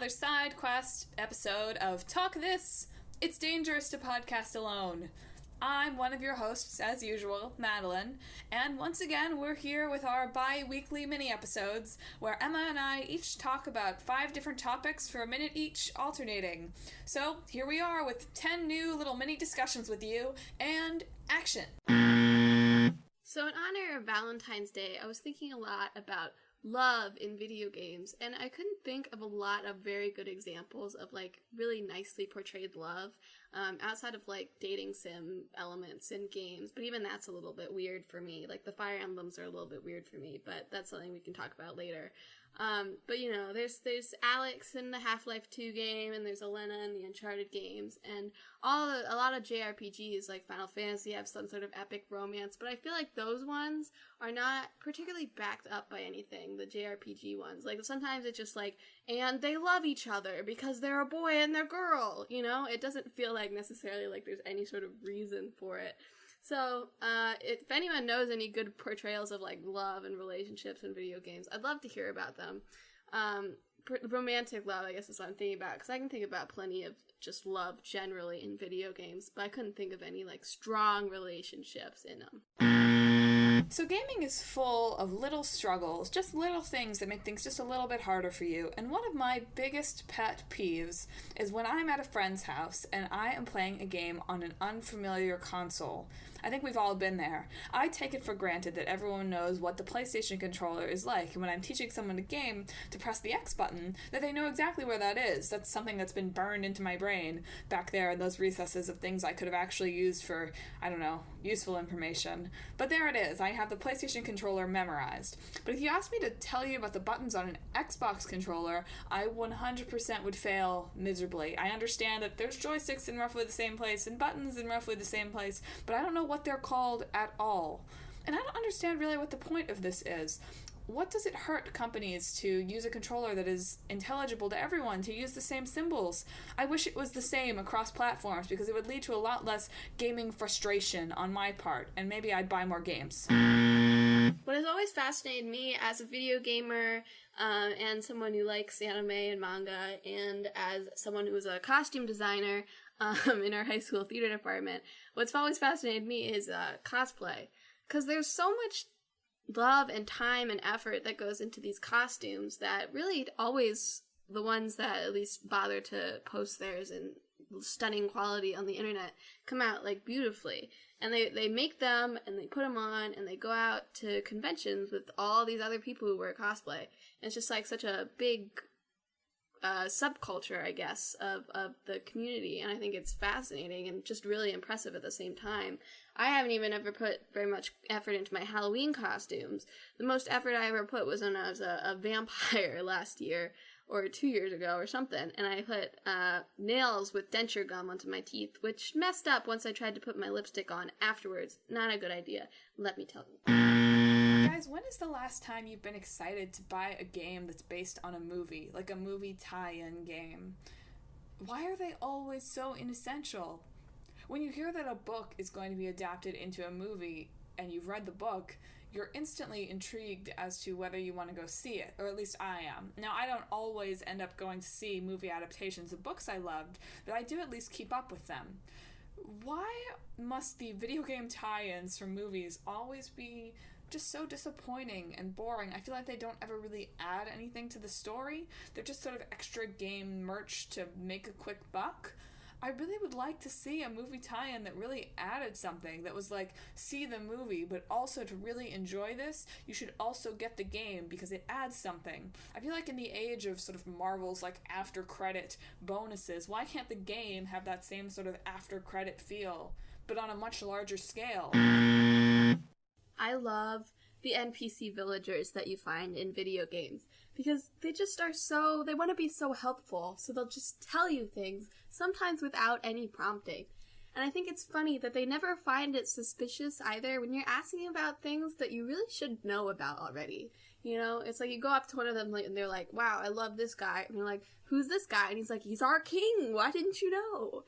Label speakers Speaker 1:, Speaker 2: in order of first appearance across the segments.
Speaker 1: another side quest episode of Talk This, It's Dangerous to Podcast Alone. I'm one of your hosts, as usual, Madeline, and once again we're here with our bi-weekly mini-episodes where Emma and I each talk about 5 different topics for a minute each, alternating. So here we are with 10 new little mini discussions with you, and action!
Speaker 2: So in honor of Valentine's Day, I was thinking a lot about love in video games, and I couldn't think of a lot of very good examples of really nicely portrayed love outside of dating sim elements in games, but even that's a little bit weird for me. The Fire Emblems are a little bit weird for me, but that's something we can talk about later. But there's Alex in the Half-Life 2 game, and there's Elena in the Uncharted games, and a lot of JRPGs like Final Fantasy have some sort of epic romance, but I feel like those ones are not particularly backed up by anything, the JRPG ones. Sometimes it's just and they love each other because they're a boy and they're girl, It doesn't feel necessarily there's any sort of reason for it. So, if anyone knows any good portrayals of, love and relationships in video games, I'd love to hear about them. Romantic love, I guess, is what I'm thinking about, because I can think about plenty of just love generally in video games, but I couldn't think of any, strong relationships in them.
Speaker 1: So gaming is full of little struggles, just little things that make things just a little bit harder for you, and one of my biggest pet peeves is when I'm at a friend's house and I am playing a game on an unfamiliar console. I think we've all been there. I take it for granted that everyone knows what the PlayStation controller is like, and when I'm teaching someone a game to press the X button, that they know exactly where that is. That's something that's been burned into my brain back there in those recesses of things I could have actually used for, useful information. But there it is. I have the PlayStation controller memorized. But if you ask me to tell you about the buttons on an Xbox controller, I 100% would fail miserably. I understand that there's joysticks in roughly the same place and buttons in roughly the same place, but I don't know what they're called at all. And I don't understand really what the point of this is. What does it hurt companies to use a controller that is intelligible to everyone, to use the same symbols? I wish it was the same across platforms, because it would lead to a lot less gaming frustration on my part, and maybe I'd buy more games.
Speaker 2: What has always fascinated me as a video gamer, and someone who likes anime and manga, and as someone who was a costume designer in our high school theater department, what's always fascinated me is cosplay. Because there's so much love and time and effort that goes into these costumes that really always, the ones that at least bother to post theirs in stunning quality on the internet, come out beautifully. And they make them and they put them on and they go out to conventions with all these other people who wear cosplay. And it's just such a big subculture, I guess, of the community, and I think it's fascinating and just really impressive at the same time. I haven't even ever put very much effort into my Halloween costumes. The most effort I ever put was when I was a vampire last year, or 2 years ago or something, and I put nails with denture gum onto my teeth, which messed up once I tried to put my lipstick on afterwards. Not a good idea, let me tell you.
Speaker 1: Guys, when is the last time you've been excited to buy a game that's based on a movie, like a movie tie-in game? Why are they always so inessential? When you hear that a book is going to be adapted into a movie and you've read the book, you're instantly intrigued as to whether you want to go see it, or at least I am. Now, I don't always end up going to see movie adaptations of books I loved, but I do at least keep up with them. Why must the video game tie-ins for movies always be just so disappointing and boring? I feel like they don't ever really add anything to the story. They're just sort of extra game merch to make a quick buck. I really would like to see a movie tie-in that really added something, that was see the movie, but also to really enjoy this, you should also get the game because it adds something. I feel like in the age of sort of Marvel's after credit bonuses, why can't the game have that same sort of after credit feel, but on a much larger scale?
Speaker 2: I love the NPC villagers that you find in video games, because they just are they want to be so helpful, so they'll just tell you things, sometimes without any prompting. And I think it's funny that they never find it suspicious either when you're asking about things that you really should know about already. It's you go up to one of them and they're like, wow, I love this guy. And you're like, who's this guy? And he's like, he's our king. Why didn't you know?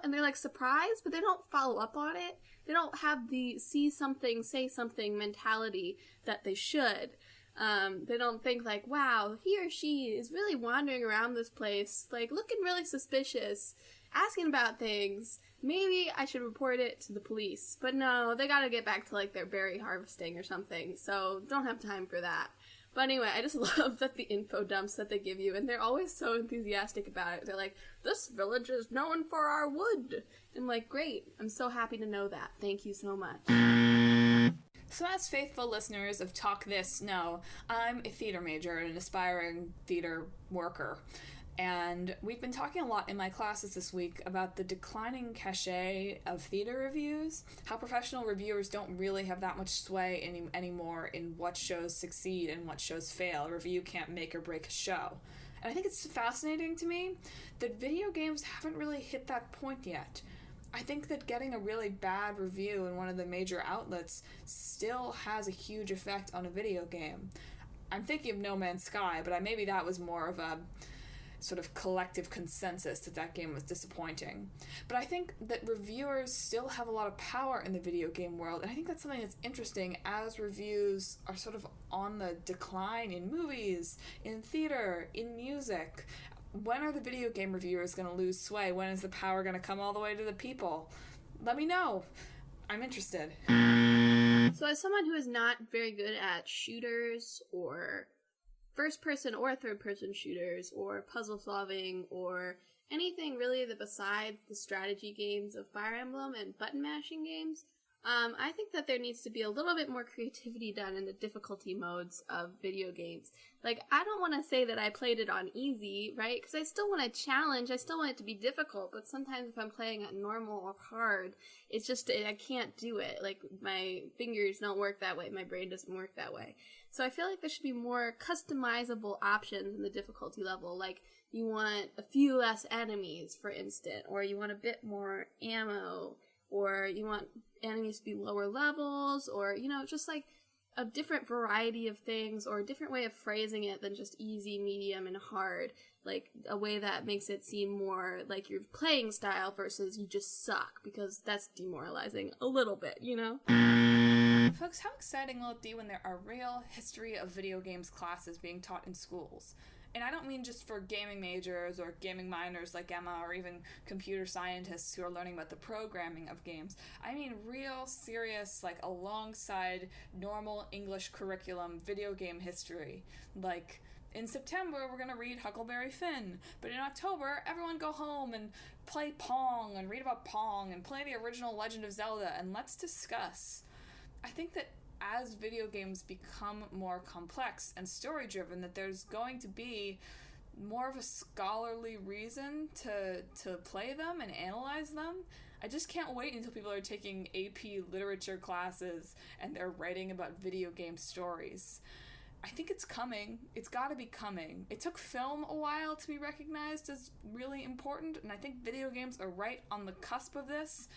Speaker 2: And they're surprised, but they don't follow up on it. They don't have the see something, say something mentality that they should. They don't think like, wow, he or she is really wandering around this place, like looking really suspicious, asking about things. Maybe I should report it to the police. But no, they gotta get back to like their berry harvesting or something, so don't have time for that. But anyway, I just love that the info dumps that they give you, and they're always so enthusiastic about it. They're like, this village is known for our wood. I'm like, great, I'm so happy to know that. Thank you so much.
Speaker 1: So as faithful listeners of Talk This know, I'm a theater major and an aspiring theater worker. And we've been talking a lot in my classes this week about the declining cachet of theater reviews, how professional reviewers don't really have that much sway anymore in what shows succeed and what shows fail. A review can't make or break a show. And I think it's fascinating to me that video games haven't really hit that point yet. I think that getting a really bad review in one of the major outlets still has a huge effect on a video game. I'm thinking of No Man's Sky, but maybe that was more of a sort of collective consensus that game was disappointing. But I think that reviewers still have a lot of power in the video game world, and I think that's something that's interesting as reviews are sort of on the decline in movies, in theater, in music. When are the video game reviewers going to lose sway? When is the power going to come all the way to the people? Let me know. I'm interested.
Speaker 2: So as someone who is not very good at shooters or first-person or third-person shooters or puzzle solving or anything really that besides the strategy games of Fire Emblem and button mashing games, I think that there needs to be a little bit more creativity done in the difficulty modes of video games. Like, I don't want to say that I played it on easy, right? Because I still want to challenge, I still want it to be difficult, but sometimes if I'm playing at normal or hard, it's just, I can't do it. Like, my fingers don't work that way, my brain doesn't work that way. So I feel like there should be more customizable options in the difficulty level, like you want a few less enemies, for instance, or you want a bit more ammo, or you want enemies to be lower levels, or, you know, just like a different variety of things, or a different way of phrasing it than just easy, medium, and hard. Like, a way that makes it seem more like your playing style versus you just suck, because that's demoralizing a little bit, you know?
Speaker 1: Folks, how exciting will it be when there are real history of video games classes being taught in schools? And I don't mean just for gaming majors or gaming minors like Emma, or even computer scientists who are learning about the programming of games. I mean real, serious, like alongside normal English curriculum video game history. Like, in September, we're going to read Huckleberry Finn, but in October, everyone go home and play Pong and read about Pong and play the original Legend of Zelda, and let's discuss. I think that as video games become more complex and story-driven, that there's going to be more of a scholarly reason to play them and analyze them. I just can't wait until people are taking AP literature classes and they're writing about video game stories. I think it's coming. It's got to be coming. It took film a while to be recognized as really important, and I think video games are right on the cusp of this.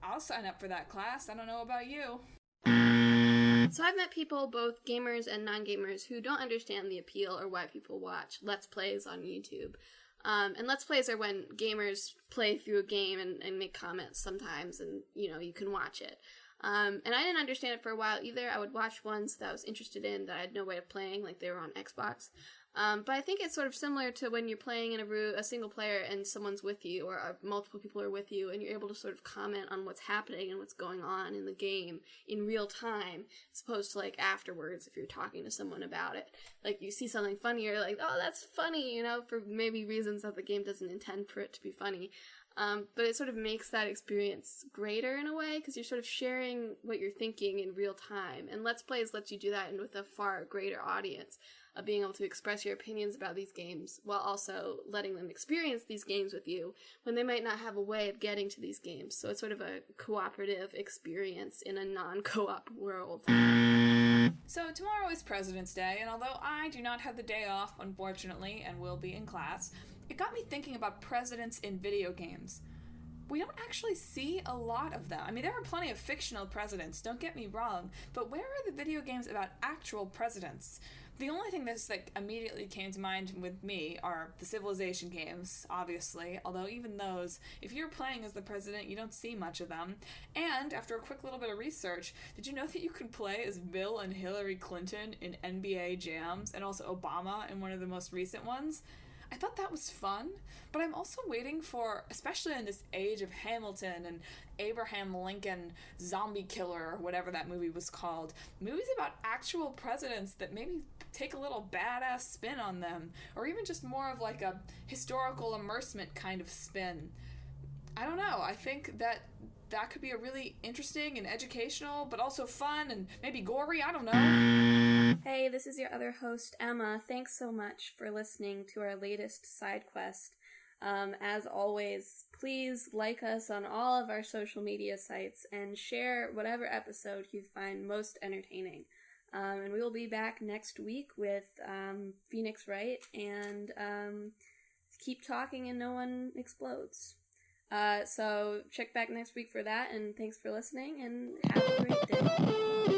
Speaker 1: I'll sign up for that class. I don't know about you.
Speaker 2: So I've met people, both gamers and non-gamers, who don't understand the appeal or why people watch Let's Plays on YouTube. And Let's Plays are when gamers play through a game and make comments sometimes, and, you know, you can watch it. And I didn't understand it for a while either. I would watch ones that I was interested in that I had no way of playing, like they were on Xbox. But I think it's sort of similar to when you're playing in a single player and someone's with you, or multiple people are with you, and you're able to sort of comment on what's happening and what's going on in the game in real time, as opposed to like afterwards if you're talking to someone about it. Like, you see something funny, you're like, oh, that's funny, you know, for maybe reasons that the game doesn't intend for it to be funny. But it sort of makes that experience greater in a way, because you're sort of sharing what you're thinking in real time. And Let's Plays lets you do that and with a far greater audience, of being able to express your opinions about these games while also letting them experience these games with you when they might not have a way of getting to these games. So it's sort of a cooperative experience in a non-co-op world.
Speaker 1: So tomorrow is President's Day, and although I do not have the day off, unfortunately, and will be in class, it got me thinking about presidents in video games. We don't actually see a lot of them. I mean, there are plenty of fictional presidents, don't get me wrong, but where are the video games about actual presidents? The only thing that's like immediately came to mind with me are the Civilization games, obviously. Although even those, if you're playing as the president, you don't see much of them. And after a quick little bit of research, did you know that you could play as Bill and Hillary Clinton in NBA jams, and also Obama in one of the most recent ones? I thought that was fun, but I'm also waiting for, especially in this age of Hamilton and Abraham Lincoln, Zombie Killer, or whatever that movie was called, movies about actual presidents that maybe take a little badass spin on them, or even just more of like a historical immersement kind of spin. I don't know, I think that could be a really interesting and educational, but also fun and maybe gory, I don't know.
Speaker 2: Hey, this is your other host, Emma. Thanks so much for listening to our latest side quest. As always, please like us on all of our social media sites and share whatever episode you find most entertaining. And we will be back next week with Phoenix Wright and keep talking and no one explodes. So check back next week for that, and thanks for listening, and have a great day.